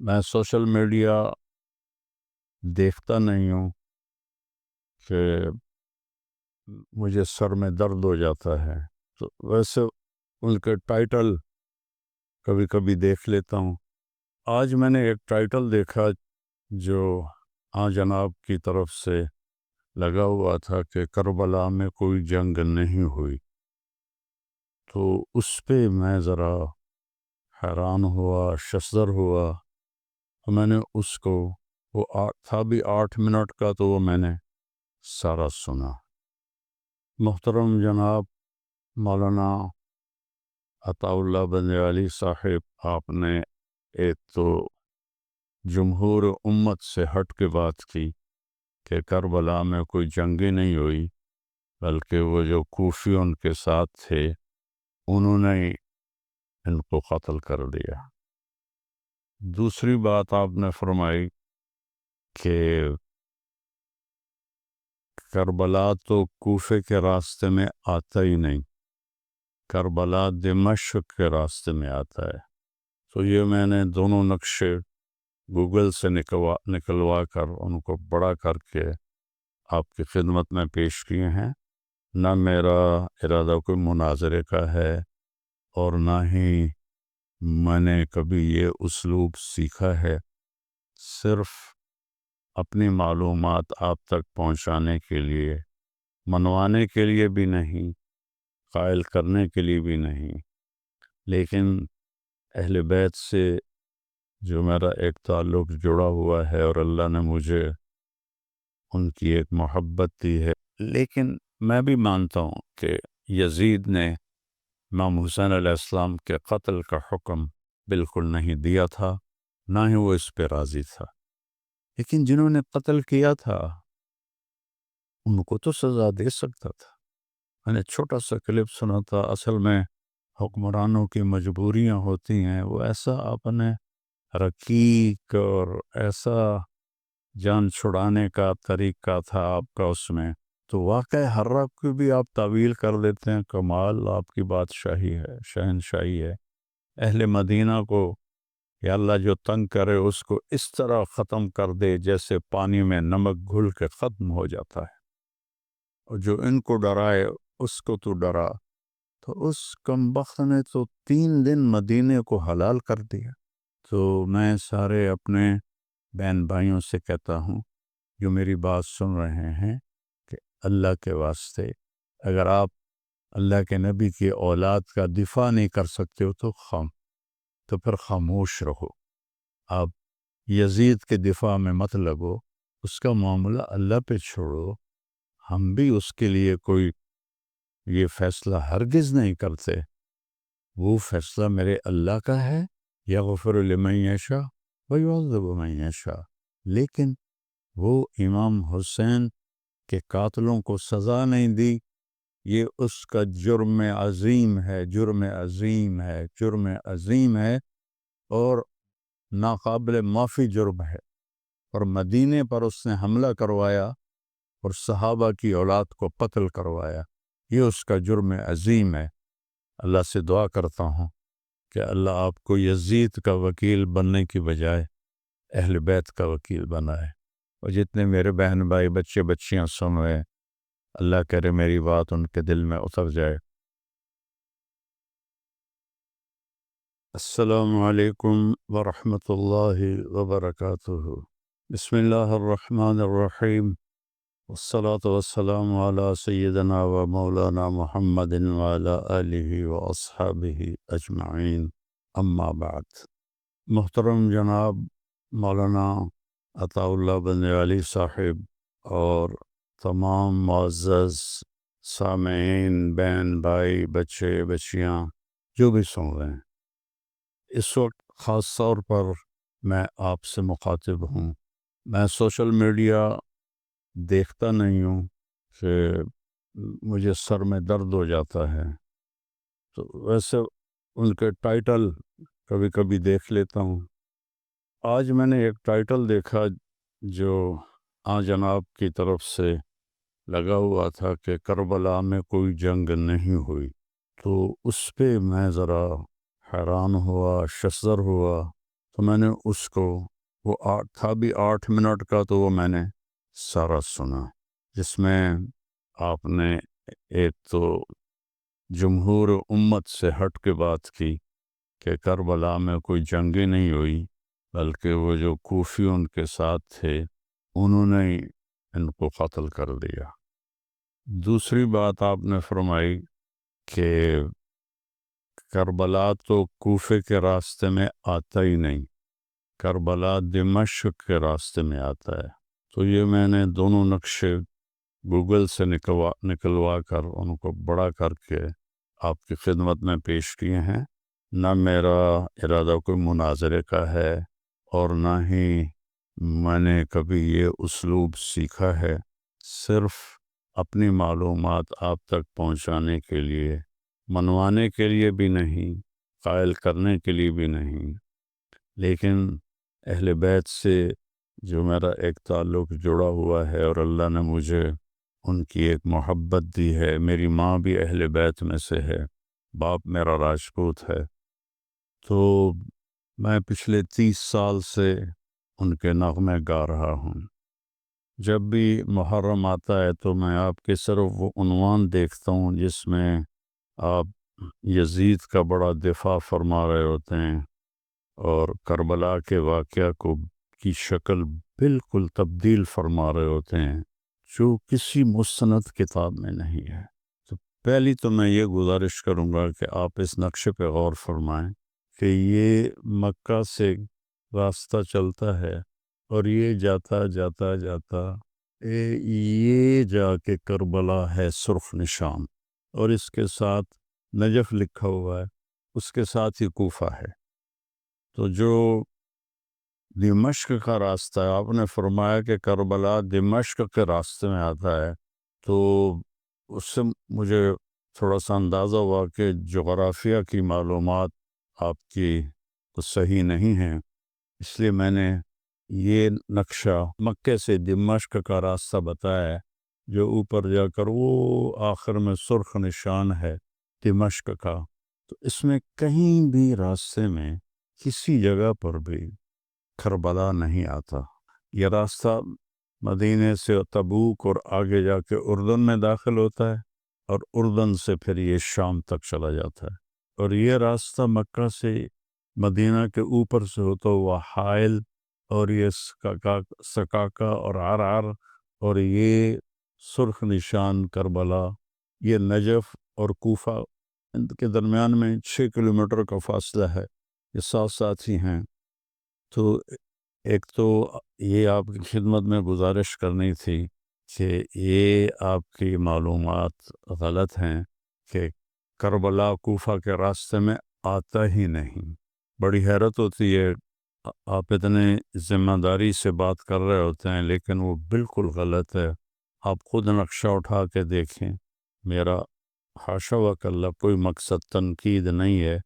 میں social media دیکھتا نہیں ہوں کہ مجھے سر میں درد ہو جاتا ہے، تو ویسے ان کے ٹائٹل کبھی کبھی دیکھ لیتا ہوں۔ آج میں نے ایک ٹائٹل دیکھا جو جناب کی طرف سے لگا ہوا تھا کہ کربلا میں کوئی جنگ نہیں ہوئی، تو اس پہ میں ذرا حیران ہوا، ششدر ہوا۔ میں نے اس کو، وہ تھا بھی 8 منٹ کا، تو وہ میں نے سارا سنا۔ محترم جناب مولانا عطا اللہ بنجالی صاحب، آپ نے ایک تو جمہور امت سے ہٹ کے بات کی کہ کربلا میں کوئی جنگی نہیں ہوئی، بلکہ وہ جو کوفی ان کے ساتھ تھے انہوں نے ان کو قتل کر دیا۔ دوسری بات آپ نے فرمائی کہ کربلا تو کوفے کے راستے میں آتا ہی نہیں، کربلا دمشق کے راستے میں آتا ہے۔ تو یہ میں نے دونوں نقشے گوگل سے نکلوا کر ان کو بڑا کر کے آپ کی خدمت میں پیش کیے ہیں۔ نہ میرا ارادہ کوئی مناظرے کا ہے، اور نہ ہی میں نے کبھی یہ اسلوب سیکھا ہے، صرف اپنی معلومات آپ تک پہنچانے کے لیے، منوانے کے لیے بھی نہیں، قائل کرنے کے لیے بھی نہیں، لیکن اہل بیت سے جو میرا ایک تعلق جڑا ہوا ہے اور اللہ نے مجھے ان کی ایک محبت دی ہے۔ لیکن میں بھی مانتا ہوں کہ یزید نے امام حسین علیہ السلام کے قتل کا حکم بالکل نہیں دیا تھا، نہ ہی وہ اس پہ راضی تھا، لیکن جنہوں نے قتل کیا تھا ان کو تو سزا دے سکتا تھا۔ میں نے چھوٹا سا کلپ سنا تھا، اصل میں حکمرانوں کی مجبوریاں ہوتی ہیں، وہ ایسا اپنے رقیق اور ایسا جان چھڑانے کا طریقہ تھا آپ کا اس میں، تو واقع ہر رب کی بھی آپ تعویل کر دیتے ہیں۔ کمال آپ کی بادشاہی ہے، شہنشاہی ہے۔ اہل مدینہ کو یا اللہ جو تنگ کرے اس کو اس طرح ختم کر دے جیسے پانی میں نمک گھل کے ختم ہو جاتا ہے، اور جو ان کو ڈرائے اس کو تو ڈرا۔ تو اس کمبخت نے تو 3 دن مدینے کو حلال کر دیا۔ تو میں سارے اپنے بہن بھائیوں سے کہتا ہوں جو میری بات سن رہے ہیں کہ اللہ کے واسطے، اگر آپ اللہ کے نبی کی اولاد کا دفاع نہیں کر سکتے ہو تو پھر خاموش رہو۔ آپ یزید کے دفاع میں مت لگو، اس کا معاملہ اللہ پہ چھوڑو۔ ہم بھی اس کے لیے کوئی یہ فیصلہ ہرگز نہیں کرتے، وہ فیصلہ میرے اللہ کا ہے، یغفر لمن یشاء ویعذب من یشاء، لیکن وہ امام حسین کے قاتلوں کو سزا نہیں دی، یہ اس کا جرم عظیم ہے، جرم عظیم ہے، جرم عظیم ہے، اور ناقابل معافی جرم ہے۔ اور مدینے پر اس نے حملہ کروایا اور صحابہ کی اولاد کو قتل کروایا، یہ اس کا جرم عظیم ہے۔ اللہ سے دعا کرتا ہوں کہ اللہ آپ کو یزید کا وکیل بننے کی بجائے اہل بیت کا وکیل بنائے۔ اور جتنے میرے بہن بھائی بچے بچیاں سن رہے ہیں، اللہ کرے میری بات ان کے دل میں اتر جائے۔ السلام علیکم ورحمۃ اللہ وبرکاتہ۔ بسم اللہ الرحمن الرحیم، والصلاة والسلام علی سیدنا و مولانا محمد وعلی آلہ و اصحابہ اجمعین، اما بعد۔ محترم جناب مولانا عطا اللہ بنجالی صاحب اور تمام معزز سامعین، بہن بھائی بچے بچیاں جو بھی سن رہے ہیں، اس وقت خاص طور پر میں آپ سے مخاطب ہوں۔ میں سوشل میڈیا دیکھتا نہیں ہوں کہ مجھے سر میں درد ہو جاتا ہے، تو ویسے ان کے ٹائٹل کبھی کبھی دیکھ لیتا ہوں۔ آج میں نے ایک ٹائٹل دیکھا جو جناب کی طرف سے لگا ہوا تھا کہ کربلا میں کوئی جنگ نہیں ہوئی، تو اس پہ میں ذرا حیران ہوا، ششدر ہوا۔ تو میں نے اس کو وہ تھا بھی 8 منٹ کا، تو وہ میں نے سارا سنا، جس میں آپ نے ایک تو جمہور امت سے ہٹ کے بات کی کہ کربلا میں کوئی جنگیں نہیں ہوئی، بلکہ وہ جو کوفی ان کے ساتھ تھے انہوں نے ان کو قتل کر دیا۔ دوسری بات آپ نے فرمائی کہ کربلا تو کوفے کے راستے میں آتا ہی نہیں، کربلا دمشق کے راستے میں آتا ہے۔ تو یہ میں نے دونوں نقشے گوگل سے نکلوا کر ان کو بڑا کر کے آپ کی خدمت میں پیش کیے ہیں۔ نہ میرا ارادہ کوئی مناظرے کا ہے اور نہ ہی میں نے کبھی یہ اسلوب سیکھا ہے، صرف اپنی معلومات آپ تک پہنچانے کے لیے، منوانے کے لیے بھی نہیں، قائل کرنے کے لیے بھی نہیں، لیکن اہل بیت سے جو میرا ایک تعلق جڑا ہوا ہے اور اللہ نے مجھے ان کی ایک محبت دی ہے۔ میری ماں بھی اہل بیت میں سے ہے، باپ میرا راجپوت ہے، تو میں پچھلے 30 سال سے ان کے نغمے گا رہا ہوں۔ جب بھی محرم آتا ہے تو میں آپ کے صرف وہ عنوان دیکھتا ہوں جس میں آپ یزید کا بڑا دفاع فرما رہے ہوتے ہیں اور کربلا کے واقعہ کی شکل بالکل تبدیل فرما رہے ہوتے ہیں، جو کسی مستند کتاب میں نہیں ہے۔ تو پہلی تو میں یہ گزارش کروں گا کہ آپ اس نقشے پہ غور فرمائیں کہ یہ مکہ سے راستہ چلتا ہے اور یہ جاتا جاتا جاتا یہ جا کے کربلا ہے سرخ نشان، اور اس کے ساتھ نجف لکھا ہوا ہے، اس کے ساتھ ہی کوفہ ہے۔ تو جو دمشق کا راستہ ہے، آپ نے فرمایا کہ کربلا دمشق کے راستے میں آتا ہے، تو اس سے مجھے تھوڑا سا اندازہ ہوا کہ جغرافیہ کی معلومات آپ کی تو صحیح نہیں ہیں، اس لیے میں نے یہ نقشہ مکے سے دمشق کا راستہ بتایا ہے، جو اوپر جا کر وہ آخر میں سرخ نشان ہے دمشق کا۔ تو اس میں کہیں بھی راستے میں کسی جگہ پر بھی کربلا نہیں آتا۔ یہ راستہ مدینے سے تبوک اور آگے جا کے اردن میں داخل ہوتا ہے، اور اردن سے پھر یہ شام تک چلا جاتا ہے، اور یہ راستہ مکہ سے مدینہ کے اوپر سے ہوتا ہوا حائل اور یہ سکاکا اور عرعر اور یہ سرخ نشان کربلا، یہ نجف اور کوفہ، ان کے درمیان میں 6 کلومیٹر کا فاصلہ ہے، یہ ساتھ ساتھ ہی ہیں۔ تو ایک تو یہ آپ کی خدمت میں گزارش کرنی تھی کہ یہ آپ کی معلومات غلط ہیں کہ کربلا کوفہ کے راستے میں آتا ہی نہیں۔ بڑی حیرت ہوتی ہے، آپ اتنے ذمہ داری سے بات کر رہے ہوتے ہیں لیکن وہ بالکل غلط ہے۔ آپ خود نقشہ اٹھا کے دیکھیں، میرا حاشا وکلا کوئی مقصد تنقید نہیں ہے۔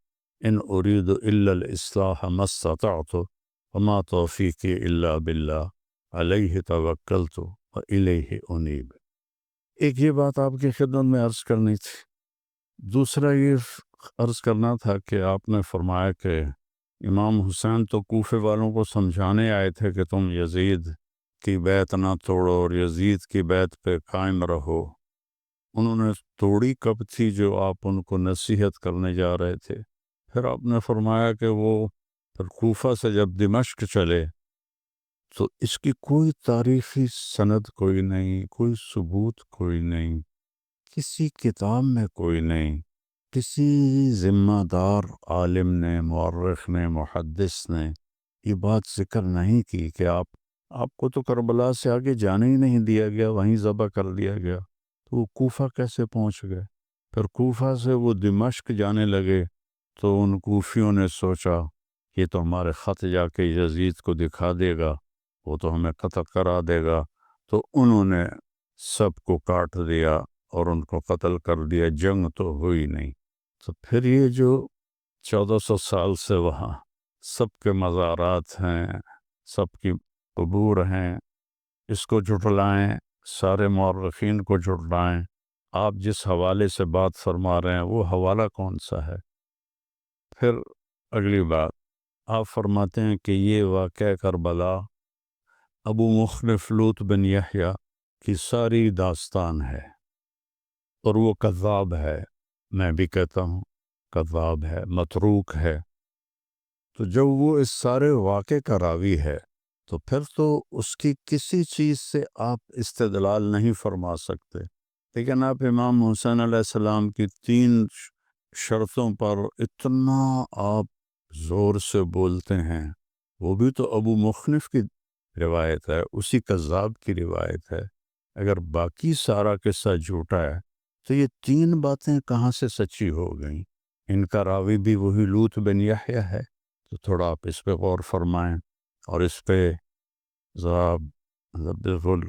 ان اريد الا الاصلاح ما استطعت وما توفیقی الا باللہ علیہ توکلت والیہ انیب۔ ایک یہ بات آپ کی خدمت میں عرض کرنی تھی۔ دوسرا یہ عرض کرنا تھا کہ آپ نے فرمایا کہ امام حسین تو کوفے والوں کو سمجھانے آئے تھے کہ تم یزید کی بیعت نہ توڑو اور یزید کی بیعت پہ قائم رہو۔ انہوں نے توڑی کب تھی جو آپ ان کو نصیحت کرنے جا رہے تھے؟ پھر آپ نے فرمایا کہ وہ پھر کوفہ سے جب دمشق چلے تو اس کی کوئی تاریخی سند کوئی نہیں، کوئی ثبوت کوئی نہیں، کسی کتاب میں کوئی نہیں، کسی ذمہ دار عالم نے، مورخ نے، محدث نے یہ بات ذکر نہیں کی کہ آپ کو تو کربلا سے آگے جانے ہی نہیں دیا گیا، وہیں ذبح کر دیا گیا، تو وہ کوفہ کیسے پہنچ گئے؟ پھر کوفہ سے وہ دمشق جانے لگے تو ان کوفیوں نے سوچا یہ تو ہمارے خط جا کے یزید کو دکھا دے گا، وہ تو ہمیں قتل کرا دے گا، تو انہوں نے سب کو کاٹ دیا اور ان کو قتل کر دیا، جنگ تو ہوئی نہیں۔ تو پھر یہ جو 1400 سال سے وہاں سب کے مزارات ہیں، سب کی قبور ہیں، اس کو جھٹلائیں، سارے مورخین کو جھٹلائیں، آپ جس حوالے سے بات فرما رہے ہیں وہ حوالہ کون سا ہے؟ پھر اگلی بات آپ فرماتے ہیں کہ یہ واقعہ کربلا ابو مخنف لوط بن یحییٰ کی ساری داستان ہے، اور وہ کذاب ہے، میں بھی کہتا ہوں کذاب ہے، متروک ہے۔ تو جب وہ اس سارے واقعے کا راوی ہے تو پھر تو اس کی کسی چیز سے آپ استدلال نہیں فرما سکتے، لیکن آپ امام حسین علیہ السلام کی 3 شرطوں پر اتنا آپ زور سے بولتے ہیں۔ وہ بھی تو ابو مخنف کی روایت ہے، اسی کذاب کی روایت ہے۔ اگر باقی سارا قصہ جھوٹا ہے تو یہ 3 باتیں کہاں سے سچی ہو گئیں؟ ان کا راوی بھی وہی لوط بن یحییٰ ہے۔ تو تھوڑا آپ اس پہ غور فرمائیں، اور اس پہ ذرا بالکل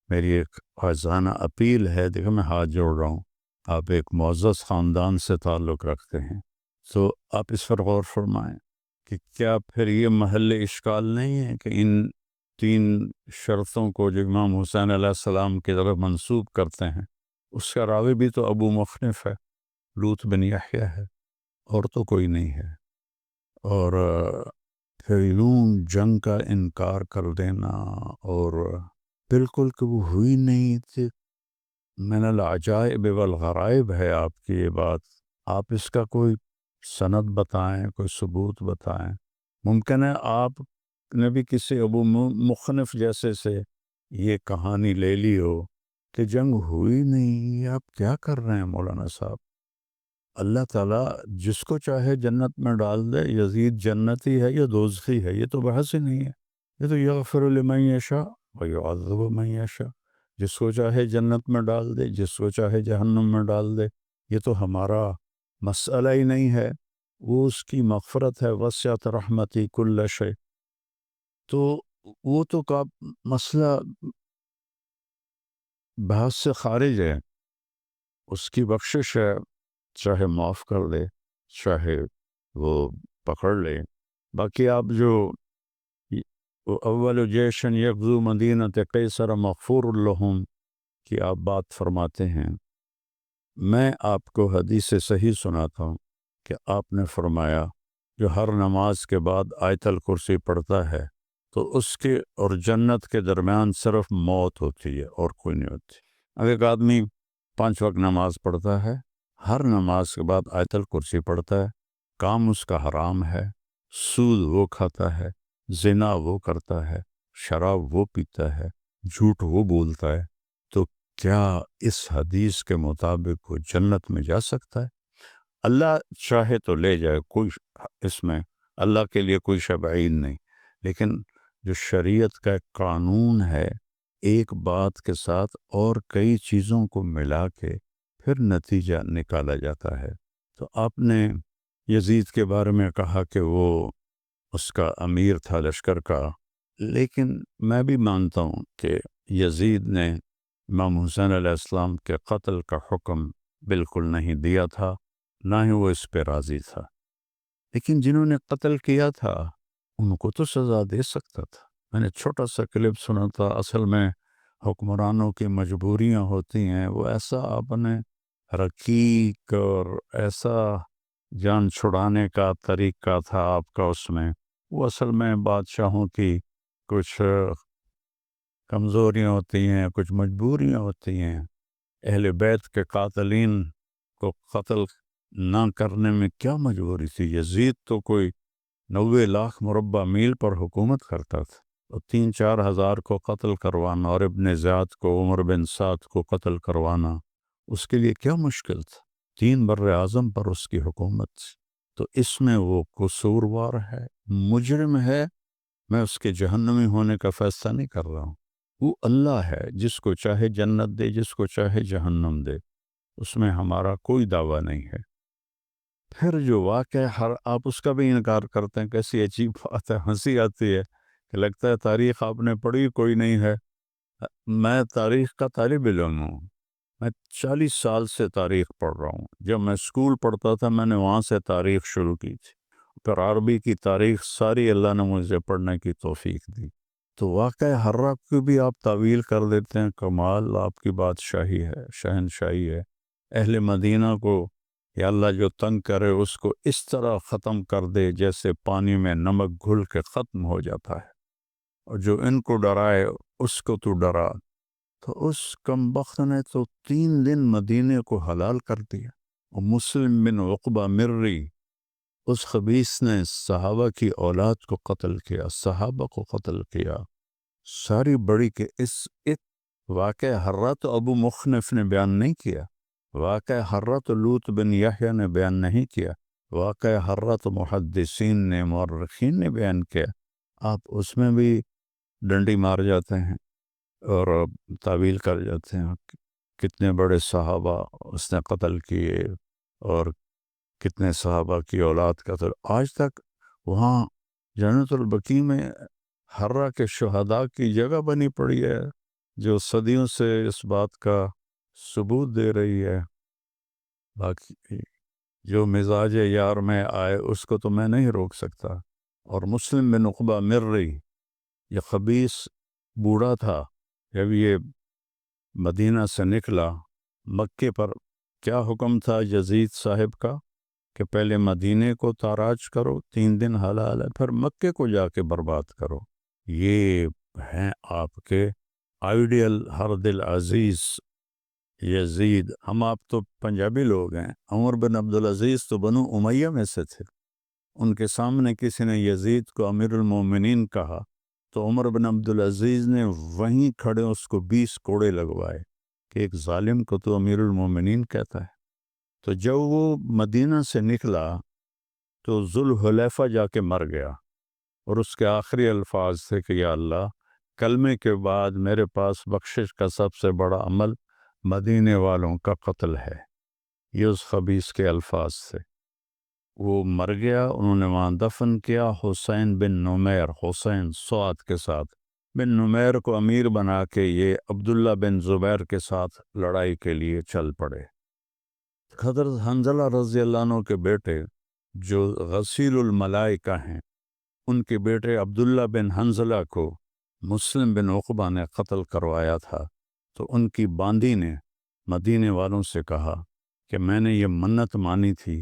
میری ایک خواجانہ اپیل ہے، دیکھو میں ہاتھ جوڑ رہا ہوں، آپ ایک معزز خاندان سے تعلق رکھتے ہیں، تو آپ اس پر غور فرمائیں کہ کیا پھر یہ محل اشکال نہیں ہے کہ ان 3 شرطوں کو جو امام حسین علیہ السلام کی طرف منسوب کرتے ہیں اس کا راوی بھی تو ابو مخنف ہے، لوط بن یحییٰ ہے، اور تو کوئی نہیں ہے۔ اور پھر یوں جنگ کا انکار کر دینا، اور بالکل کہ وہ ہوئی نہیں تھی، من العجائب والغرائب ہے آپ کی یہ بات۔ آپ اس کا کوئی سند بتائیں، کوئی ثبوت بتائیں۔ ممکن ہے آپ نے بھی کسی ابو مخنف جیسے سے یہ کہانی لے لی ہو کہ جنگ ہوئی نہیں۔ یہ آپ کیا کر رہے ہیں مولانا صاحب؟ اللہ تعالیٰ جس کو چاہے جنت میں ڈال دے، یزید جنتی ہے یا دوزخی ہے، یہ تو بحث ہی نہیں ہے۔ یہ تو یغفر لمن یشاء ویعذب من یشاء، جس کو چاہے جنت میں ڈال دے، جس کو چاہے جہنم میں ڈال دے، یہ تو ہمارا مسئلہ ہی نہیں ہے، وہ اس کی مغفرت ہے، وسعت رحمتی کل شیء۔ تو وہ تو کا مسئلہ بحث سے خارج ہے، اس کی بخشش ہے، چاہے معاف کر دے، چاہے وہ پکڑ لے۔ باقی آپ جو اول جیشن یغزو مدینۃ قیصر مغفور لہم کی آپ بات فرماتے ہیں، میں آپ کو حدیث صحیح سناتا ہوں کہ آپ نے فرمایا جو ہر نماز کے بعد آیت الکرسی پڑھتا ہے تو اس کے اور جنت کے درمیان صرف موت ہوتی ہے اور کوئی نہیں ہوتی۔ اب ایک آدمی 5 وقت نماز پڑھتا ہے، ہر نماز کے بعد آیت الکرسی پڑھتا ہے، کام اس کا حرام ہے، سود وہ کھاتا ہے، زنا وہ کرتا ہے، شراب وہ پیتا ہے، جھوٹ وہ بولتا ہے، تو کیا اس حدیث کے مطابق وہ جنت میں جا سکتا ہے؟ اللہ چاہے تو لے جائے، کوئی اس میں اللہ کے لیے کوئی شے بعید نہیں، لیکن جو شریعت کا ایک قانون ہے، ایک بات کے ساتھ اور کئی چیزوں کو ملا کے پھر نتیجہ نکالا جاتا ہے۔ تو آپ نے یزید کے بارے میں کہا کہ وہ اس کا امیر تھا لشکر کا، لیکن میں بھی مانتا ہوں کہ یزید نے امام حسین علیہ السلام کے قتل کا حکم بالکل نہیں دیا تھا، نہ ہی وہ اس پہ راضی تھا، لیکن جنہوں نے قتل کیا تھا ان کو تو سزا دے سکتا تھا۔ میں نے چھوٹا سا کلپ سنا تھا، اصل میں حکمرانوں کی مجبوریاں ہوتی ہیں، وہ ایسا اپنے رقیق اور ایسا جان چھڑانے کا طریقہ تھا آپ کا اس میں، وہ اصل میں بادشاہوں کی کچھ کمزوریاں ہوتی ہیں، کچھ مجبوریاں ہوتی ہیں۔ اہل بیت کے قاتلین کو قتل نہ کرنے میں کیا مجبوری تھی؟ یزید تو کوئی 90 لاکھ مربع میل پر حکومت کرتا تھا، اور 3-4 ہزار کو قتل کروانا، اور ابن زیاد کو، عمر بن سعد کو قتل کروانا اس کے لیے کیا مشکل تھا؟ 3 بر اعظم پر اس کی حکومت تھی۔ تو اس میں وہ قصوروار ہے، مجرم ہے۔ میں اس کے جہنمی ہونے کا فیصلہ نہیں کر رہا ہوں، وہ اللہ ہے، جس کو چاہے جنت دے، جس کو چاہے جہنم دے، اس میں ہمارا کوئی دعویٰ نہیں ہے۔ پھر جو واقع آپ اس کا بھی انکار کرتے ہیں، کیسی عجیب بات ہے، ہنسی آتی ہے کہ لگتا ہے تاریخ آپ نے پڑھی کوئی نہیں ہے۔ میں تاریخ کا طالب علم ہوں، میں 40 سال سے تاریخ پڑھ رہا ہوں۔ جب میں اسکول پڑھتا تھا میں نے وہاں سے تاریخ شروع کی تھی، پھر عربی کی تاریخ ساری اللہ نے مجھے پڑھنے کی توفیق دی۔ تو واقع حرہ کو بھی آپ تعویل کر دیتے ہیں، کمال آپ کی بادشاہی ہے، شہنشاہی ہے۔ اہل مدینہ کو یا اللہ جو تنگ کرے اس کو اس طرح ختم کر دے جیسے پانی میں نمک گھل کے ختم ہو جاتا ہے، اور جو ان کو ڈرائے اس کو تو ڈرا۔ تو اس کم بخت نے تو 3 دن مدینے کو حلال کر دیا۔ اور مسلم بن عقبہ مرری، اس خبیث نے صحابہ کی اولاد کو قتل کیا، صحابہ کو قتل کیا۔ ساری بڑی کہ اس ایک واقعہ حرہ تو ابو مخنف نے بیان نہیں کیا، واقعہ حرہ تو لوط بن یحییٰ نے بیان نہیں کیا، واقعہ حرہ تو محدثین نے مورخین نے بیان کیا۔ آپ اس میں بھی ڈنڈی مار جاتے ہیں اور تعویل کر جاتے ہیں، کتنے بڑے صحابہ اس نے قتل کیے اور کتنے صحابہ کی اولاد قتل۔ آج تک وہاں جنت البقیع میں حرہ کے شہداء کی جگہ بنی پڑی ہے، جو صدیوں سے اس بات کا ثبوت دے رہی ہے۔ باقی جو مزاج یار میں آئے اس کو تو میں نہیں روک سکتا۔ اور مسلم بن عقبہ مرری، یہ خبیث بوڑھا تھا جب یہ مدینہ سے نکلا۔ مکے پر کیا حکم تھا یزید صاحب کا کہ پہلے مدینے کو تاراج کرو، 3 دن حلال ہے، پھر مکے کو جا کے برباد کرو۔ یہ ہیں آپ کے آئیڈیل ہر دل عزیز یزید۔ ہم آپ تو پنجابی لوگ ہیں، عمر بن عبدالعزیز تو بنو امیہ میں سے تھے، ان کے سامنے کسی نے یزید کو امیر المومنین کہا تو عمر بن عبدالعزیز نے وہیں کھڑے اس کو 20 کوڑے لگوائے کہ ایک ظالم کو تو امیر المومنین کہتا ہے۔ تو جب وہ مدینہ سے نکلا تو ذوالحلیفہ جا کے مر گیا، اور اس کے آخری الفاظ تھے کہ یا اللہ، کلمے کے بعد میرے پاس بخشش کا سب سے بڑا عمل مدینے والوں کا قتل ہے۔ یہ اس خبیث کے الفاظ تھے۔ وہ مر گیا، انہوں نے وہاں دفن کیا حسین بن نمیر، حسین سعد کے ساتھ۔ بن نمیر کو امیر بنا کے یہ عبداللہ بن زبیر کے ساتھ لڑائی کے لیے چل پڑے۔ حضرت حنظلہ رضی اللہ عنہ کے بیٹے جو غسیل الملائکہ ہیں، ان کے بیٹے عبداللہ بن حنظلہ کو مسلم بن عقبہ نے قتل کروایا تھا۔ تو ان کی باندی نے مدینے والوں سے کہا کہ میں نے یہ منت مانی تھی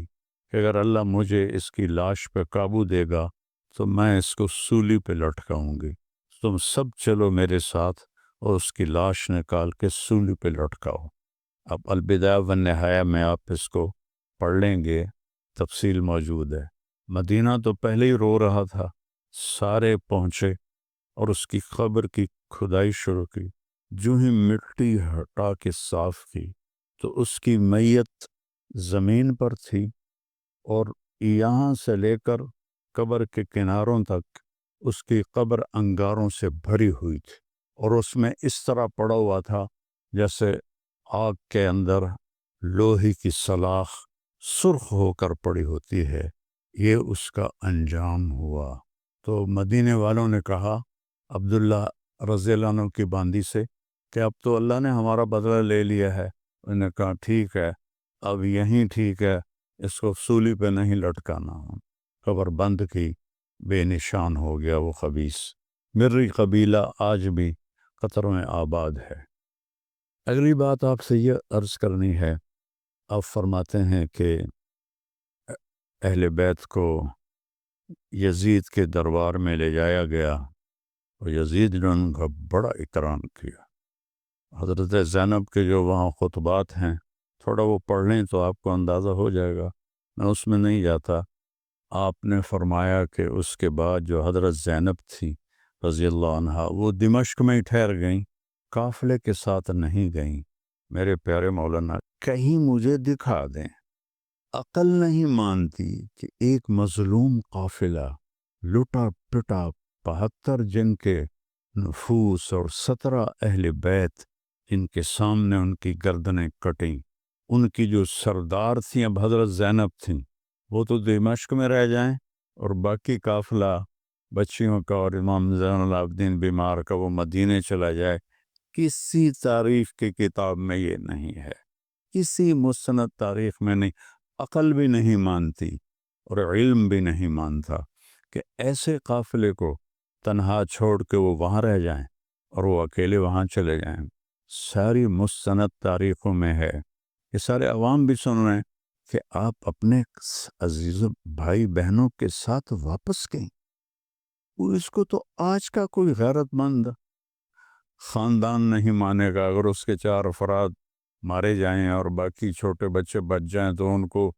کہ اگر اللہ مجھے اس کی لاش پہ قابو دے گا تو میں اس کو سولی پہ لٹکاؤں گی، تم سب چلو میرے ساتھ اور اس کی لاش نکال کے سولی پہ لٹکاؤ۔ اب البدایہ والنہایہ میں آپ اس کو پڑھ لیں گے، تفصیل موجود ہے۔ مدینہ تو پہلے ہی رو رہا تھا، سارے پہنچے اور اس کی قبر کی کھدائی شروع کی۔ جو ہی مٹی ہٹا کے صاف کی تو اس کی میت زمین پر تھی، اور یہاں سے لے کر قبر کے کناروں تک اس کی قبر انگاروں سے بھری ہوئی تھی، اور اس میں اس طرح پڑا ہوا تھا جیسے آگ کے اندر لوہے کی سلاخ سرخ ہو کر پڑی ہوتی ہے۔ یہ اس کا انجام ہوا۔ تو مدینے والوں نے کہا عبداللہ رضی اللہ عنہ کی باندی سے کہ اب تو اللہ نے ہمارا بدلہ لے لیا ہے۔ انہوں نے کہا ٹھیک ہے، اب یہیں ٹھیک ہے، اس کو سولی پہ نہیں لٹکانا۔ قبر بند کی، بے نشان ہو گیا وہ خبیث۔ مرری قبیلہ آج بھی قطر میں آباد ہے۔ اگلی بات آپ سے یہ عرض کرنی ہے، آپ فرماتے ہیں کہ اہل بیت کو یزید کے دربار میں لے جایا گیا اور یزید نے ان کا بڑا اکرام کیا۔ حضرت زینب کے جو وہاں خطبات ہیں تھوڑا وہ پڑھ لیں تو آپ کو اندازہ ہو جائے گا، میں اس میں نہیں جاتا۔ آپ نے فرمایا کہ اس کے بعد جو حضرت زینب تھی رضی اللہ عنہا، وہ دمشق میں ہی ٹھہر گئیں، قافلے کے ساتھ نہیں گئیں۔ میرے پیارے مولانا، کہیں مجھے دکھا دیں، عقل نہیں مانتی کہ ایک مظلوم قافلہ لٹا پٹا 72 جن کے نفوس اور 17 اہل بیت جن کے سامنے ان کی گردنیں کٹیں، ان کی جو سردار تھیں اب حضرت زینب تھیں، وہ تو دمشق میں رہ جائیں اور باقی قافلہ بچیوں کا اور امام زین العابدین بیمار کا وہ مدینے چلا جائے۔ کسی تاریخ کی کتاب میں یہ نہیں ہے، کسی مستند تاریخ میں نہیں، عقل بھی نہیں مانتی اور علم بھی نہیں مانتا کہ ایسے قافلے کو تنہا چھوڑ کے وہ وہاں رہ جائیں اور وہ اکیلے وہاں چلے جائیں۔ ساری مستند تاریخوں میں ہے، یہ سارے عوام بھی سن رہے ہیں کہ آپ اپنے عزیز بھائی بہنوں کے ساتھ واپس گئیں. وہ اس کو تو آج کا کوئی غیرت مند خاندان نہیں مانے گا. اگر اس کے 4 افراد مارے جائیں اور باقی چھوٹے بچے بچ جائیں تو ان کو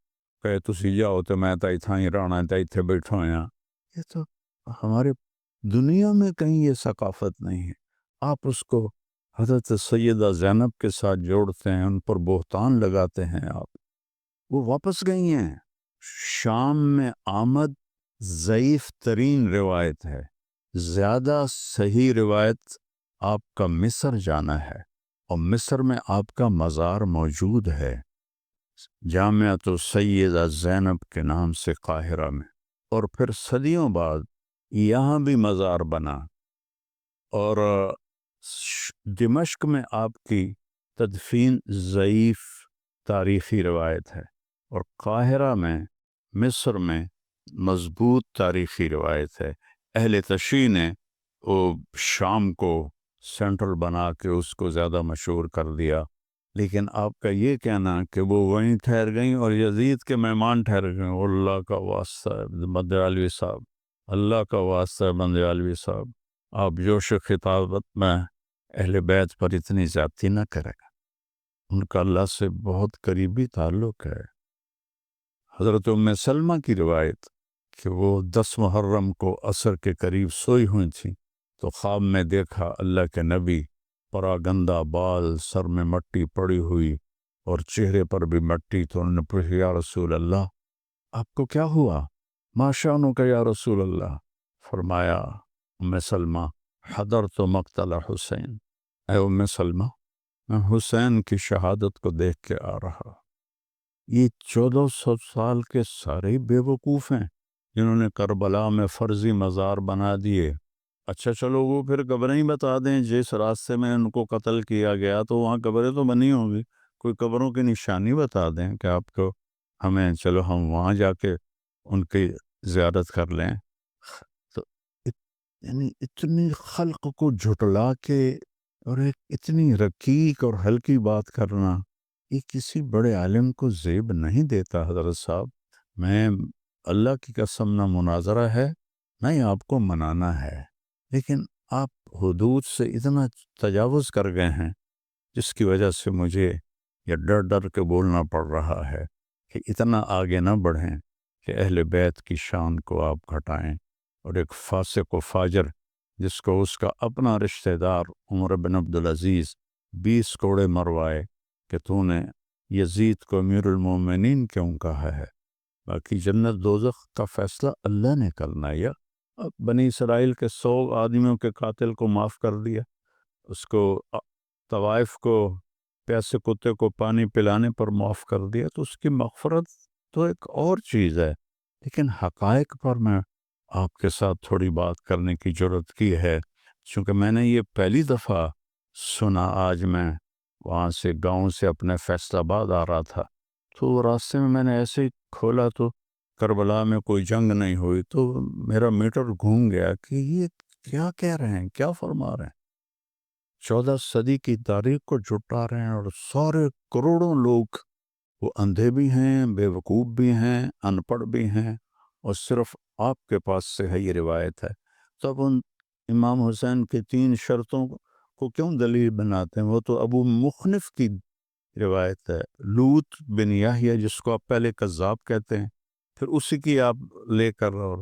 کہے تسی جاؤ تو میں تا اتھاں ہی رہنا تا اتھے بیٹھا ہوں. یہ تو ہمارے دنیا میں کہیں یہ ثقافت نہیں ہے. آپ اس کو حضرت سیدہ زینب کے ساتھ جوڑتے ہیں، ان پر بہتان لگاتے ہیں. آپ وہ واپس گئی ہیں. شام میں آمد ضعیف ترین روایت ہے. زیادہ صحیح روایت آپ کا مصر جانا ہے، اور مصر میں آپ کا مزار موجود ہے جامعۃ سیدہ زینب کے نام سے قاہرہ میں، اور پھر صدیوں بعد یہاں بھی مزار بنا. اور دمشق میں آپ کی تدفین ضعیف تاریخی روایت ہے، اور قاہرہ میں مصر میں مضبوط تاریخی روایت ہے. اہل تشیع نے وہ شام کو سینٹرل بنا کے اس کو زیادہ مشہور کر دیا. لیکن آپ کا یہ کہنا کہ وہ وہیں ٹھہر گئیں اور یزید کے مہمان ٹھہر گئیں، اللہ کا واسطہ ہے بندیالوی صاحب، اللہ کا واسطہ ہے بندیالوی صاحب، آپ جوش خطابت میں اہل بیت پر اتنی زیادتی نہ کریں. ان کا اللہ سے بہت قریبی تعلق ہے. حضرت ام سلمہ کی روایت کہ وہ 10 محرم کو عصر کے قریب سوئی ہوئی تھیں تو خواب میں دیکھا اللہ کے نبی، پراگندہ بال، سر میں مٹی پڑی ہوئی اور چہرے پر بھی مٹی. تو انہوں نے پوچھا یا رسول اللہ آپ کو کیا ہوا؟ ما شانک یا رسول اللہ؟ فرمایا ام سلمہ حضرت مقتل حسین، اے ام سلمہ میں حسین کی شہادت کو دیکھ کے آ رہا. یہ 1400 سال کے سارے بے وقوف ہیں جنہوں نے کربلا میں فرضی مزار بنا دیے. اچھا چلو وہ پھر قبریں بتا دیں جس راستے میں ان کو قتل کیا گیا تو وہاں قبریں تو بنی ہوں گی، کوئی قبروں کی نشانی بتا دیں کہ آپ کو ہمیں، چلو ہم وہاں جا کے ان کی زیارت کر لیں. تو یعنی اتنی خلق کو جھٹلا کے اور ایک اتنی رقیق اور ہلکی بات کرنا یہ کسی بڑے عالم کو زیب نہیں دیتا. حضرت صاحب میں اللہ کی قسم نہ مناظرہ ہے نہ ہی آپ کو منانا ہے، لیکن آپ حدود سے اتنا تجاوز کر گئے ہیں جس کی وجہ سے مجھے یہ ڈر ڈر کے بولنا پڑ رہا ہے کہ اتنا آگے نہ بڑھیں کہ اہل بیت کی شان کو آپ گھٹائیں. اور ایک فاسق و فاجر جس کو اس کا اپنا رشتہ دار عمر بن عبدالعزیز 20 کوڑے مروائے کہ تو نے یزید کو امیر المومنین کیوں کہا ہے. باقی جنت دوزخ کا فیصلہ اللہ نے کرنا ہے. اب بنی اسرائیل کے 100 آدمیوں کے قاتل کو معاف کر دیا، اس کو طوائف کو پیاسے کتے کو پانی پلانے پر معاف کر دیا، تو اس کی مغفرت تو ایک اور چیز ہے. لیکن حقائق پر میں آپ کے ساتھ تھوڑی بات کرنے کی جرات کی ہے چونکہ میں نے یہ پہلی دفعہ سنا. آج میں وہاں سے گاؤں سے اپنے فیصل آباد آ رہا تھا تو راستے میں نے ایسے ہی کھولا تو کربلا میں کوئی جنگ نہیں ہوئی، تو میرا میٹر گھوم گیا کہ یہ کیا کہہ رہے ہیں، کیا فرما رہے ہیں. 14 صدی کی تاریخ کو جھٹا رہے ہیں، اور سارے کروڑوں لوگ وہ اندھے بھی ہیں، بے وقوف بھی ہیں، ان پڑھ بھی ہیں، اور صرف آپ کے پاس سے ہے یہ روایت ہے. تو اب ان امام حسین کی 3 شرطوں کو کیوں دلیل بناتے ہیں؟ وہ تو ابو مخنف کی روایت ہے، لوط بن یحییٰ جس کو آپ پہلے کذاب کہتے ہیں، پھر اسی کی آپ لے کر اور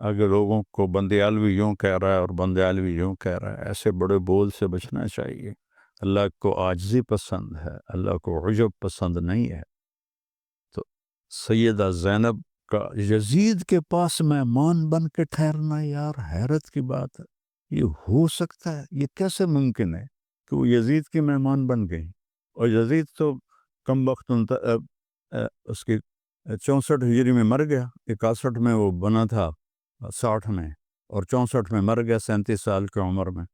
آگے لوگوں کو بندیالوی یوں کہہ رہا ہے اور بندیالوی یوں کہہ رہا ہے. ایسے بڑے بول سے بچنا چاہیے. اللہ کو عاجزی پسند ہے، اللہ کو عجب پسند نہیں ہے. تو سیدہ زینب کا یزید کے پاس مہمان بن کے ٹھہرنا یار حیرت کی بات ہے. یہ ہو سکتا ہے؟ یہ کیسے ممکن ہے کہ وہ یزید کی مہمان بن گئی؟ اور یزید تو کم وقت اس کی 64 ہجری میں مر گیا، 61 میں وہ بنا تھا، 60 میں، اور 64 میں مر گیا 37 سال کی عمر میں.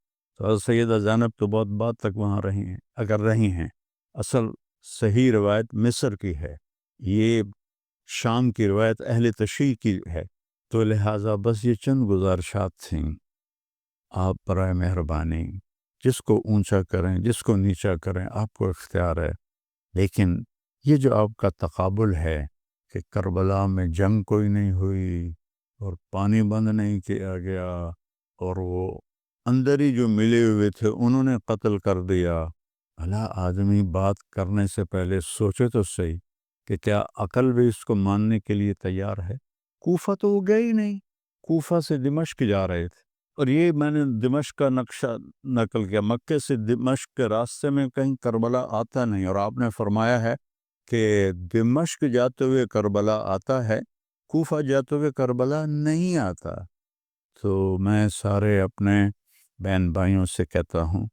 تو سیدہ زینب تو بہت بعد تک وہاں رہی ہیں اگر رہی ہیں. اصل صحیح روایت مصر کی ہے، یہ شام کی روایت اہل تشیع کی ہے. تو لہٰذا بس یہ چند گزارشات تھیں. آپ برائے مہربانی جس کو اونچا کریں جس کو نیچا کریں آپ کو اختیار ہے، لیکن یہ جو آپ کا تقابل ہے کہ کربلا میں جنگ کوئی نہیں ہوئی اور پانی بند نہیں کیا گیا اور وہ اندر ہی جو ملے ہوئے تھے انہوں نے قتل کر دیا. بھلا آدمی بات کرنے سے پہلے سوچے تو صحیح کہ کیا عقل بھی اس کو ماننے کے لیے تیار ہے. کوفہ تو وہ گئے ہی نہیں، کوفہ سے دمشق جا رہے تھے، اور یہ میں نے دمشق کا نقشہ نقل کیا. مکے سے دمشق کے راستے میں کہیں کربلا آتا نہیں، اور آپ نے فرمایا ہے کہ دمشق جاتے ہوئے کربلا آتا ہے، کوفہ جاتے ہوئے کربلا نہیں آتا. تو میں سارے اپنے بہن بھائیوں سے کہتا ہوں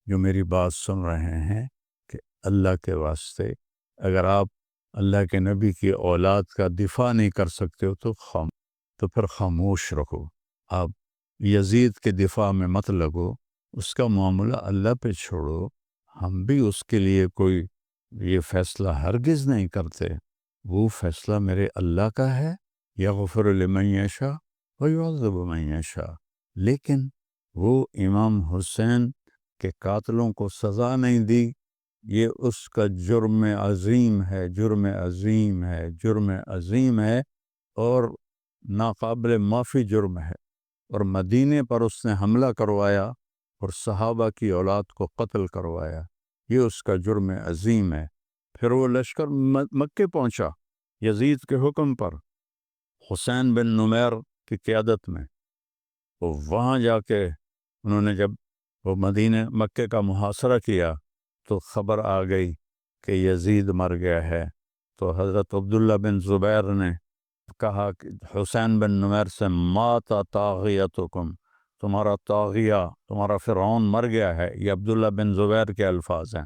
جو میری بات سن رہے ہیں کہ اللہ کے واسطے اگر آپ اللہ کے نبی کی اولاد کا دفاع نہیں کر سکتے ہو تو پھر خاموش رہو. آپ یزید کے دفاع میں مت لگو، اس کا معاملہ اللہ پہ چھوڑو. ہم بھی اس کے لیے کوئی یہ فیصلہ ہرگز نہیں کرتے، وہ فیصلہ میرے اللہ کا ہے، یغفر لمن یشاء ویعذب من یشاء. لیکن وہ امام حسین کے قاتلوں کو سزا نہیں دی، یہ اس کا جرم عظیم ہے، جرم عظیم ہے، جرم عظیم ہے اور ناقابل معافی جرم ہے. اور مدینے پر اس نے حملہ کروایا اور صحابہ کی اولاد کو قتل کروایا، یہ اس کا جرم عظیم ہے. پھر وہ لشکر مکے پہنچا یزید کے حکم پر، حسین بن نمیر کی قیادت میں. وہ وہاں جا کے انہوں نے جب وہ مکے کا محاصرہ کیا تو خبر آ گئی کہ یزید مر گیا ہے. تو حضرت عبداللہ بن زبیر نے کہا کہ حسین بن نمیر سے، مات طاغیتکم، تمہارا طاغیہ، تمہارا فرعون مر گیا ہے. یہ عبداللہ بن زبیر کے الفاظ ہیں.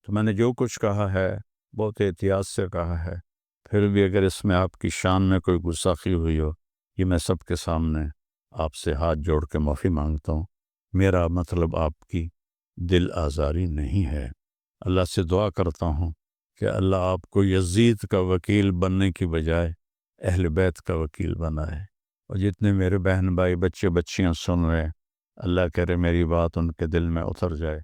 تو میں نے جو کچھ کہا ہے بہت احتیاط سے کہا ہے، پھر بھی اگر اس میں آپ کی شان میں کوئی گستاخی ہوئی ہو، یہ میں سب کے سامنے آپ سے ہاتھ جوڑ کے معافی مانگتا ہوں. میرا مطلب آپ کی دل آزاری نہیں ہے. اللہ سے دعا کرتا ہوں کہ اللہ آپ کو یزید کا وکیل بننے کی بجائے اہل بیت کا وکیل بنائے. اور جتنے میرے بہن بھائی بچے بچیاں سن رہے ہیں، اللہ کرے میری بات ان کے دل میں اتر جائے.